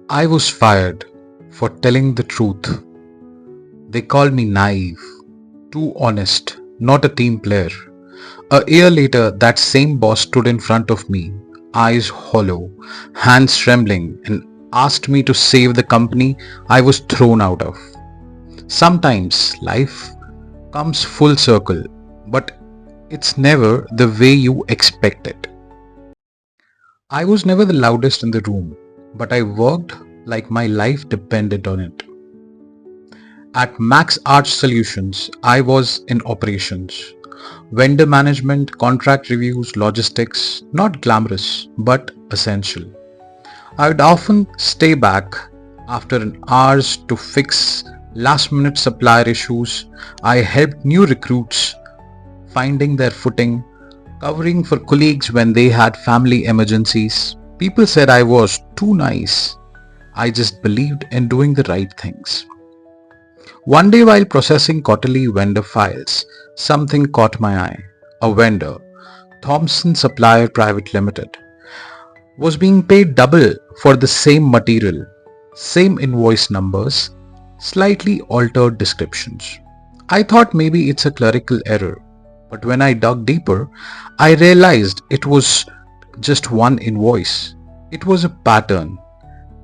I was fired for telling the truth. They called me naive, too honest, not a team player. A year later, that same boss stood in front of me, eyes hollow, hands trembling, and asked me to save the company I was thrown out of. Sometimes life comes full circle, but it's never the way you expect it. I was never the loudest in the room, but I worked like my life depended on it. At Max Arch Solutions, I was in operations. Vendor management, contract reviews, logistics, not glamorous, but essential. I would often stay back after an hours to fix last minute supplier issues. I helped new recruits finding their footing, covering for colleagues when they had family emergencies. People said I was too nice. I just believed in doing the right things. One day while processing quarterly vendor files, something caught my eye. A vendor, Thompson Supplier Private Limited, was being paid double for the same material, same invoice numbers, slightly altered descriptions. I thought maybe it's a clerical error, but when I dug deeper, I realized it was just one invoice. It was a pattern.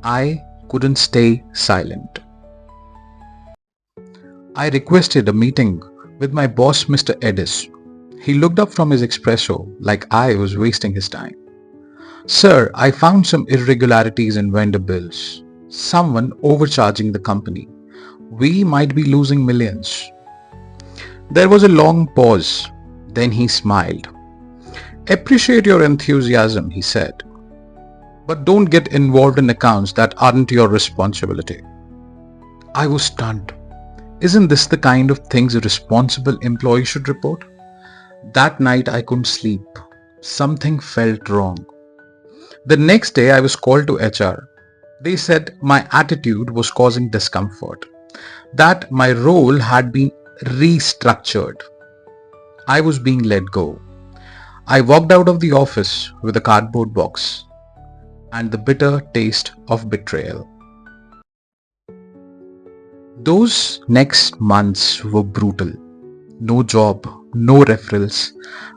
I couldn't stay silent. I requested a meeting with my boss, Mr. Edis. He looked up from his espresso like I was wasting his time. Sir, I found some irregularities in vendor bills. Someone overcharging the company. We might be losing millions. There was a long pause. Then he smiled. Appreciate your enthusiasm, he said. But don't get involved in accounts that aren't your responsibility. I was stunned. Isn't this the kind of things a responsible employee should report? That night I couldn't sleep. Something felt wrong. The next day I was called to HR. They said my attitude was causing discomfort, that my role had been restructured. I was being let go. I walked out of the office with a cardboard box and the bitter taste of betrayal. Those next months were brutal. No job, no referrals.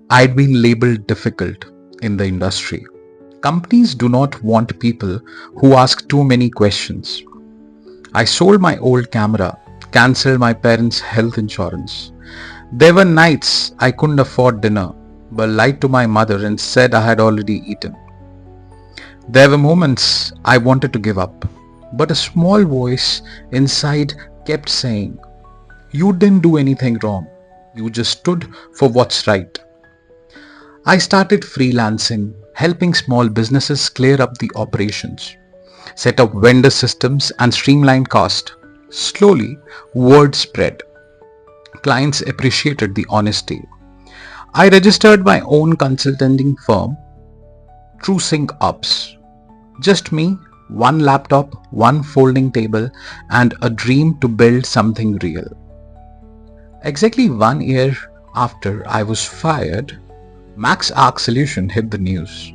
I'd been labeled difficult in the industry. Companies do not want people who ask too many questions. I sold my old camera, cancelled my parents' health insurance. There were nights I couldn't afford dinner, but lied to my mother and said I had already eaten. There were moments I wanted to give up, but a small voice inside kept saying, "You didn't do anything wrong. You just stood for what's right." I started freelancing, helping small businesses clear up the operations, set up vendor systems and streamline cost. Slowly, word spread. Clients appreciated the honesty. I registered my own consulting firm, True Sync Ops. Just me, one laptop, one folding table, and a dream to build something real. Exactly 1 year after I was fired, Max Arc Solution hit the news.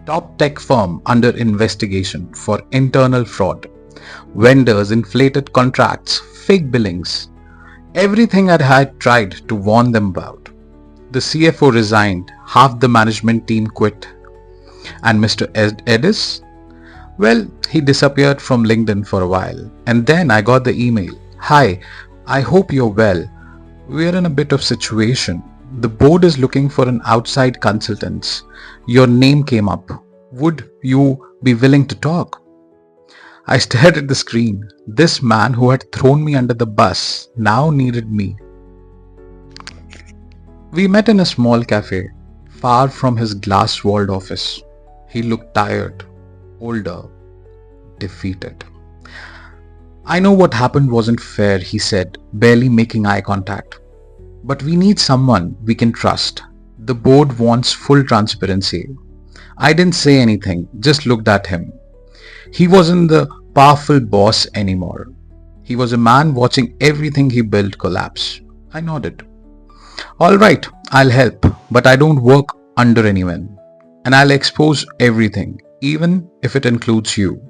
Top tech firm under investigation for internal fraud. Vendors inflated contracts, fake billings. Everything I had tried to warn them about. The CFO resigned, half the management team quit. And Mr. Edis? Well, he disappeared from LinkedIn for a while. And then I got the email. "Hi, I hope you're well. We're in a bit of situation. The board is looking for an outside consultant. Your name came up. Would you be willing to talk?" I stared at the screen. This man who had thrown me under the bus now needed me. We met in a small cafe, far from his glass-walled office. He looked tired, older, defeated. "I know what happened wasn't fair," he said, barely making eye contact. "But we need someone we can trust. The board wants full transparency." I didn't say anything, just looked at him. He wasn't the powerful boss anymore. He was a man watching everything he built collapse. I nodded. "All right, I'll help, but I don't work under anyone. And I'll expose everything, even if it includes you."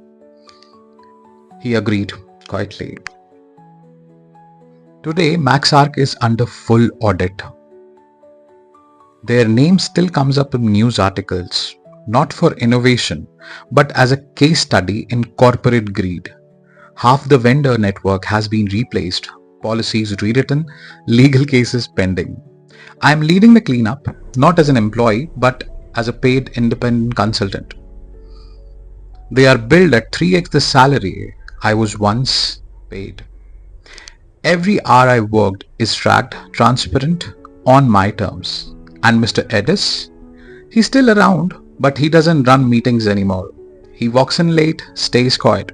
He agreed quietly. Today, MaxArc is under full audit. Their name still comes up in news articles, not for innovation, but as a case study in corporate greed. Half the vendor network has been replaced, policies rewritten, legal cases pending. I am leading the cleanup, not as an employee, but as a paid independent consultant. They are billed at 3x the salary I was once paid. Every hour I worked is tracked, transparent, on my terms. And Mr. Edis? He's still around, but he doesn't run meetings anymore. He walks in late, stays quiet.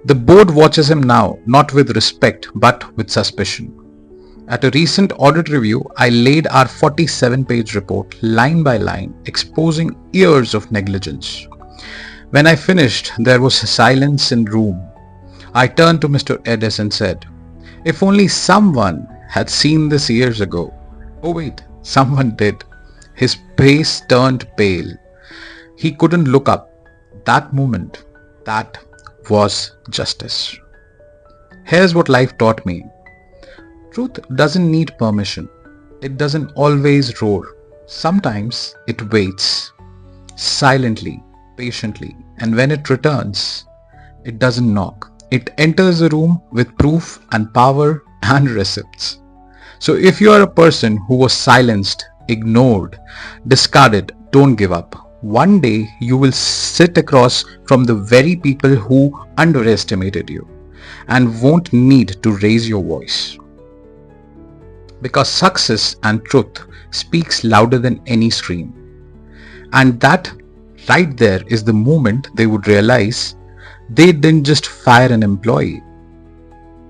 The board watches him now, not with respect, but with suspicion. At a recent audit review, I laid our 47-page report line by line, exposing years of negligence. When I finished, there was silence in the room. I turned to Mr. Edis and said, "If only someone had seen this years ago." Oh wait, someone did. His face turned pale. He couldn't look up. That moment, that was justice. Here's what life taught me. Truth doesn't need permission. It doesn't always roar. Sometimes it waits, silently, patiently, and when it returns, it doesn't knock. It enters the room with proof and power and receipts. So if you are a person who was silenced, ignored, discarded, don't give up. One day you will sit across from the very people who underestimated you and won't need to raise your voice. Because success and truth speaks louder than any scream. And that right there is the moment they would realize they didn't just fire an employee.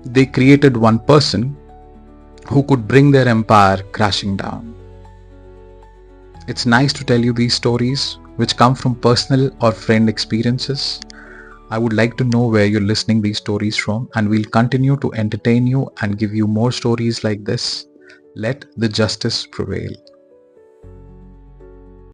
They created one person who could bring their empire crashing down. It's nice to tell you these stories which come from personal or friend experiences. I would like to know where you're listening these stories from, and we'll continue to entertain you and give you more stories like this. Let the justice prevail.